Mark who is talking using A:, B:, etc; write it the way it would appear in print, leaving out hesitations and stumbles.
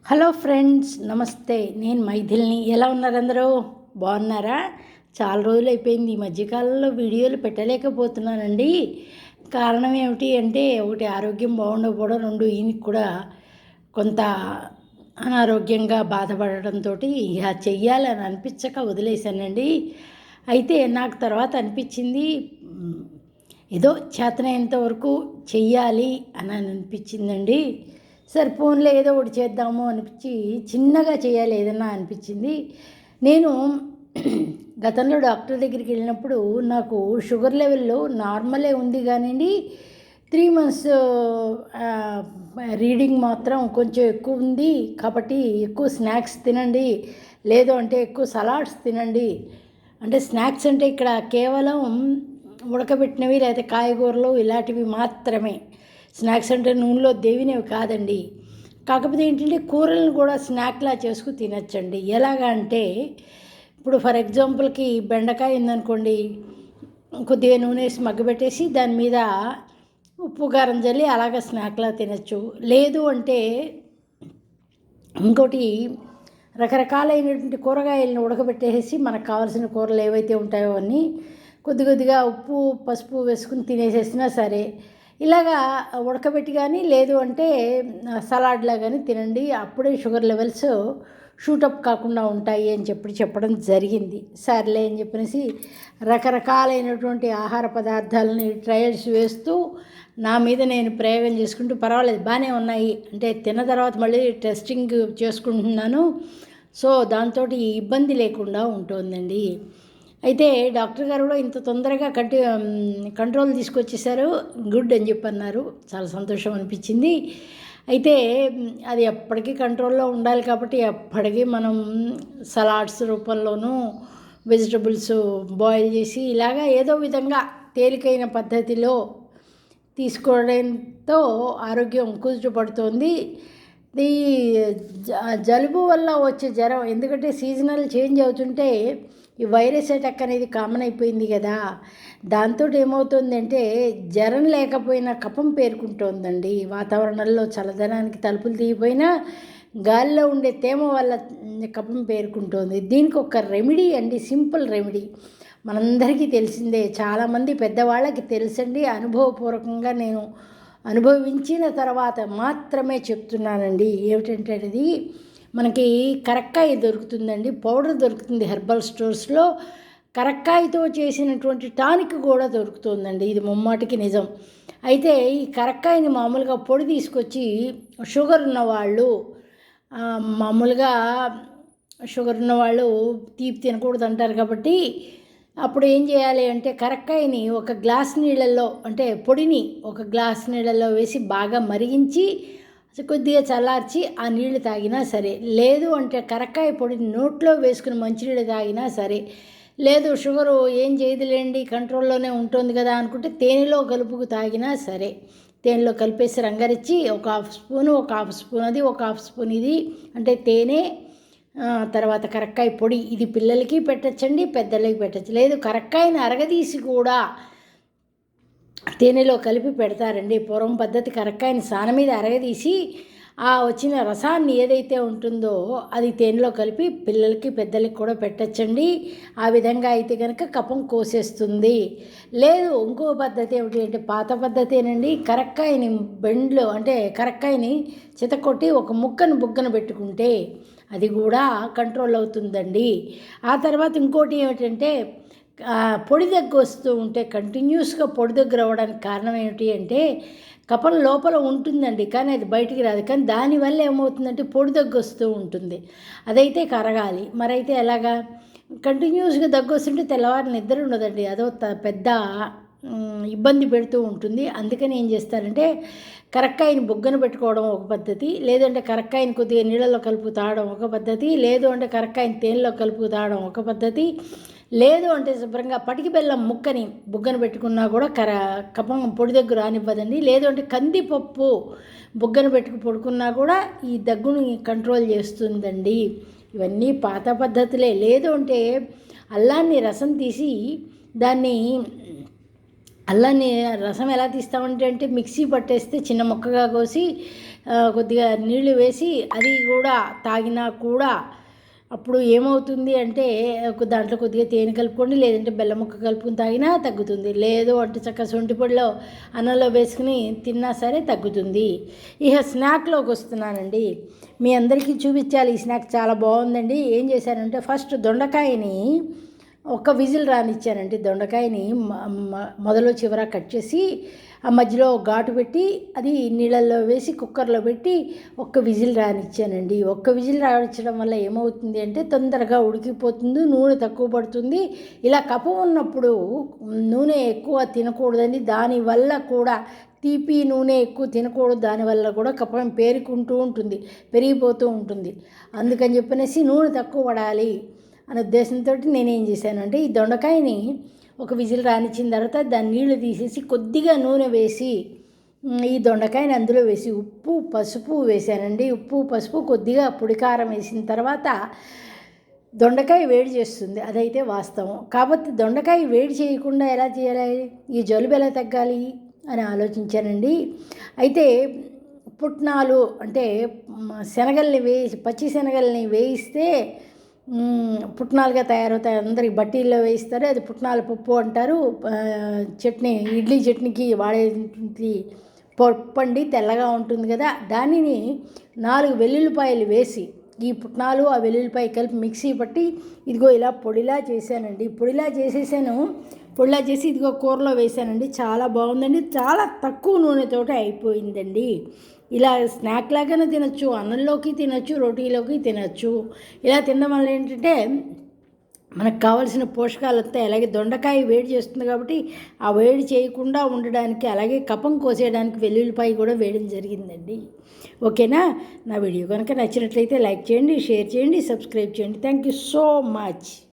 A: Hello friends, నమస్తే. నేను మైథిల్ని. ఎలా ఉన్నారు అందరూ? బాగున్నారా? చాలా రోజులు అయిపోయింది. ఈ మధ్యకాలంలో వీడియోలు పెట్టలేకపోతున్నానండి. కారణం ఏమిటి అంటే, ఒకటి ఆరోగ్యం బాగుండకపోవడం, రెండు ఈయనకి కూడా కొంత అనారోగ్యంగా బాధపడటంతో ఇక చెయ్యాలని అనిపించక వదిలేశానండి. అయితే నాకు తర్వాత అనిపించింది, ఏదో చేతనైనంత వరకు చెయ్యాలి అని అనిపించిందండి. సరే ఫోన్లో ఏదో ఒకటి చేద్దాము అనిపించి చిన్నగా చేయాలి ఏదన్నా అనిపించింది. నేను గతంలో డాక్టర్ దగ్గరికి వెళ్ళినప్పుడు నాకు షుగర్ లెవెల్లో నార్మలే ఉంది కానివ్వండి, 3 months రీడింగ్ మాత్రం కొంచెం ఎక్కువ ఉంది కాబట్టి ఎక్కువ స్నాక్స్ తినండి, లేదు అంటే ఎక్కువ సలాడ్స్ తినండి. అంటే స్నాక్స్ అంటే ఇక్కడ కేవలం ఉడకబెట్టినవి లేదా కాయగూరలు ఇలాంటివి మాత్రమే. స్నాక్స్ అంటే నూనెలో దేవినవి కాదండి. కాకపోతే ఏంటంటే కూరలను కూడా స్నాక్లా చేసుకుని తినచ్చండి. ఎలాగా అంటే, ఇప్పుడు ఫర్ ఎగ్జాంపుల్కి బెండకాయ ఉందనుకోండి, కొద్దిగా నూనె వేసి మగ్గబెట్టేసి దాని మీద ఉప్పు కారం జల్లి అలాగ స్నాక్లా తినచ్చు. లేదు అంటే ఇంకోటి, రకరకాలైనటువంటి కూరగాయలను ఉడకబెట్టేసి మనకు కావాల్సిన కూరలు ఏవైతే ఉంటాయో అన్నీ కొద్ది కొద్దిగా ఉప్పు పసుపు వేసుకుని తినేసేసినా సరే, ఇలాగా ఉడకబెట్టి కానీ లేదు అంటే సలాడ్లా కానీ తినండి. అప్పుడే షుగర్ లెవెల్స్ షూటప్ కాకుండా ఉంటాయి అని చెప్పడం జరిగింది. సర్లే అని చెప్పేసి రకరకాలైనటువంటి ఆహార పదార్థాలని ట్రయల్స్ వేస్తూ నా మీద నేను ప్రయోగం చేసుకుంటూ పర్వాలేదు బాగానే ఉన్నాయి అంటే తిన్న తర్వాత మళ్ళీ టెస్టింగ్ చేసుకుంటున్నాను. సో దాంతో ఇబ్బంది లేకుండా ఉంటుందండి. అయితే డాక్టర్ గారు కూడా ఇంత తొందరగా కంట్రోల్ తీసుకొచ్చేసారు, గుడ్ అని చెప్పి అన్నారు. చాలా సంతోషం అనిపించింది. అయితే అది ఎప్పటికీ కంట్రోల్లో ఉండాలి కాబట్టి ఎప్పటికీ మనం సలాడ్స్ రూపంలోనూ వెజిటబుల్స్ బాయిల్ చేసి ఇలాగా ఏదో విధంగా తేలికైన పద్ధతిలో తీసుకోవడంతో ఆరోగ్యం కుదుటపడుతోంది. ఈ జలుబు వల్ల వచ్చే జ్వరం, ఎందుకంటే సీజనల్ చేంజ్ అవుతుంటే ఈ వైరస్ అటాక్ అనేది కామన్ అయిపోయింది కదా, దాంతో ఏమవుతుందంటే జ్వరం లేకపోయినా కఫం పేరుకుంటోందండి. వాతావరణంలో చల్లదనానికి తలుపులు తీయపోయినా గాలిలో ఉండే తేమ వల్ల కఫం పేరుకుంటోంది. దీనికి ఒక రెమెడీ అండి, సింపుల్ రెమెడీ మనందరికీ తెలిసిందే, చాలామంది పెద్దవాళ్ళకి తెలుసండి. అనుభవపూర్వకంగా నేను అనుభవించిన తర్వాత మాత్రమే చెప్తున్నానండి. ఏమిటంటే అది మనకి కరక్కాయ దొరుకుతుందండి, పౌడర్ దొరుకుతుంది హెర్బల్ స్టోర్స్లో. కరక్కాయతో చేసినటువంటి టానిక్ కూడా దొరుకుతుందండి, ఇది ముమ్మాటికి నిజం. అయితే ఈ కరక్కాయని మామూలుగా పొడి తీసుకొచ్చి షుగర్ ఉన్నవాళ్ళు, మామూలుగా షుగర్ ఉన్నవాళ్ళు తీపి తినకూడదు అంటారు కాబట్టి అప్పుడు ఏం చేయాలి అంటే కరక్కాయని ఒక గ్లాస్ నీళ్ళల్లో, అంటే పొడిని ఒక గ్లాస్ నీళ్ళల్లో వేసి బాగా మరిగించి కొద్దిగా చల్లార్చి ఆ నీళ్లు తాగినా సరే, లేదు అంటే కరక్కాయ పొడిని నోట్లో వేసుకుని మంచినీళ్ళు తాగినా సరే, లేదు షుగరు ఏం చేయదులేండి కంట్రోల్లోనే ఉంటుంది కదా అనుకుంటే తేనెలో కలుపుకు తాగినా సరే, తేనెలో కలిపేసి రంగరిచ్చి ఒక హాఫ్ స్పూన్ అది, ఒక హాఫ్ స్పూన్ ఇది, అంటే తేనె తర్వాత కరక్కాయ పొడి, ఇది పిల్లలకి పెట్టచ్చండి, పెద్దలకి పెట్టచ్చు. లేదు కరక్కాయని అరగదీసి కూడా తేనెలో కలిపి పెడతారండి. పూర్వం పద్ధతి కరక్కాయని సాన మీద అరగదీసి ఆ వచ్చిన రసాన్ని ఏదైతే ఉంటుందో అది తేనెలో కలిపి పిల్లలకి పెద్దలకి కూడా పెట్టచ్చండి. ఆ విధంగా అయితే కనుక కఫం కోసేస్తుంది. లేదు ఇంకో పద్ధతి ఏమిటి అంటే పాత పద్ధతేనండి, కరక్కాయని బెండ్లో అంటే కరక్కాయని చితకొట్టి ఒక ముక్కను బుగ్గన పెట్టుకుంటే అది కూడా కంట్రోల్ అవుతుందండి. ఆ తర్వాత ఇంకోటి ఏమిటంటే పొడి దగ్గు వస్తూ ఉంటే కంటిన్యూస్గా పొడి దగ్గర అవ్వడానికి కారణం ఏమిటి అంటే కఫం లోపల ఉంటుందండి కానీ అది బయటికి రాదు. కానీ దానివల్ల ఏమవుతుందంటే పొడి దగ్గు వస్తూ ఉంటుంది, అదైతే కరగాలి. మరైతే ఎలాగా కంటిన్యూస్గా దగ్గు వస్తుంటే తెల్లవారు నిద్ర ఉండదండి, అదో పెద్ద ఇబ్బంది పెడుతూ ఉంటుంది. అందుకని ఏం చేస్తారంటే కరక్కాయని బుగ్గన పెట్టుకోవడం ఒక పద్ధతి, లేదంటే కరక్కాయని కొద్దిగా నీళ్ళలో కలుపు తాగడం ఒక పద్ధతి, లేదు అంటే కరక్కాయని తేనెలో కలుపు తాగడం ఒక పద్ధతి, లేదు అంటే శుభ్రంగా పటికి బెల్లం ముక్కని బుగ్గన పెట్టుకున్నా కూడా కఫం పొడి దగ్గు రానివ్వదండి. లేదు అంటే కందిపప్పు బుగ్గన పడుకున్నా కూడా ఈ దగ్గుని కంట్రోల్ చేస్తుందండి. ఇవన్నీ పాత పద్ధతులే. లేదు అంటే అల్లాన్ని రసం తీసి దాన్ని అల్లాన్ని రసం ఎలా తీస్తామంటే మిక్సీ పట్టేస్తే చిన్న ముక్కగా కోసి కొద్దిగా నీళ్లు వేసి అది కూడా తాగినా కూడా అప్పుడు ఏమవుతుంది అంటే దాంట్లో కొద్దిగా తేనె కలుపుకోండి, లేదంటే బెల్లం ముక్క కలుపుకొని తాగినా తగ్గుతుంది. లేదు అంటే చక్కగా శొంఠి పొడిలో అన్నంలో వేసుకుని తిన్నా సరే తగ్గుతుంది. ఇక స్నాక్లోకి వస్తున్నానండి. మీ అందరికీ చూపించాలి. ఈ స్నాక్ చాలా బాగుందండి. ఏం చేశానంటే ఫస్ట్ దొండకాయని ఒక్క విజిల్ రానిచ్చానండి. దొండకాయని మొదలు చివర కట్ చేసి ఆ మధ్యలో ఘాటు పెట్టి అది నీళ్ళల్లో వేసి కుక్కర్లో పెట్టి ఒక్క విజిల్ రానిచ్చానండి. ఒక్క విజిల్ రానిచ్చడం వల్ల ఏమవుతుంది అంటే తొందరగా ఉడికిపోతుంది, నూనె తక్కువ పడుతుంది. ఇలా కఫం ఉన్నప్పుడు నూనె ఎక్కువ తినకూడదండి. దానివల్ల కూడా తీపి నూనె ఎక్కువ తినకూడదు. దానివల్ల కూడా కఫం పేరుకుంటూ ఉంటుంది, పెరిగిపోతూ ఉంటుంది. అందుకని చెప్పనేసి నూనె తక్కువ పడాలి అనే ఉద్దేశంతో నేనేం చేశానంటే ఈ దొండకాయని ఒక విజిల్ రానిచ్చిన తర్వాత దాన్ని నీళ్లు తీసేసి కొద్దిగా నూనె వేసి ఈ దొండకాయని అందులో వేసి ఉప్పు పసుపు వేసానండి. ఉప్పు పసుపు కొద్దిగా పొడికారం వేసిన తర్వాత దొండకాయ వేడి చేస్తుంది, అదైతే వాస్తవం. కాబట్టి దొండకాయ వేడి చేయకుండా ఎలా చేయాలి, ఈ జలుబు ఎలా తగ్గాలి అని ఆలోచించానండి. అయితే పుట్నాలు అంటే శనగల్ని పచ్చి శనగల్ని వేయిస్తే పుట్నాలుగా తయారవుతాయి. అందరికి బట్టీల్లో వేయిస్తారు, అది పుట్నాల పప్పు అంటారు. చట్నీ, ఇడ్లీ చట్నీకి వాడేది పప్పండి, తెల్లగా ఉంటుంది కదా. దానిని 4 వెల్లుల్లిపాయలు వేసి ఈ పుట్నాలు ఆ వెల్లుల్లిపాయ కలిపి మిక్సీ పట్టి ఇదిగో ఇలా పొడిలా చేశానండి. పొడిలా చేసి ఇదిగో కూరలో వేసానండి. చాలా బాగుందండి. చాలా తక్కువ నూనెతోటి అయిపోయిందండి. ఇలా స్నాక్ లాగానే తినచ్చు, అన్నంలోకి తినచ్చు, రోటీలోకి తినచ్చు. ఇలా తినడం వల్ల ఏంటంటే మనకు కావాల్సిన పోషకాలంతా, అలాగే దొండకాయ వేడి చేస్తుంది కాబట్టి ఆ వేడి చేయకుండా ఉండడానికి, అలాగే కఫం కోసేయడానికి వెల్లుల్లిపాయ కూడా వేయడం జరిగిందండి. ఓకేనా? నా వీడియో కనుక నచ్చినట్లయితే లైక్ చేయండి, షేర్ చేయండి, సబ్స్క్రైబ్ చేయండి. Thank you so much.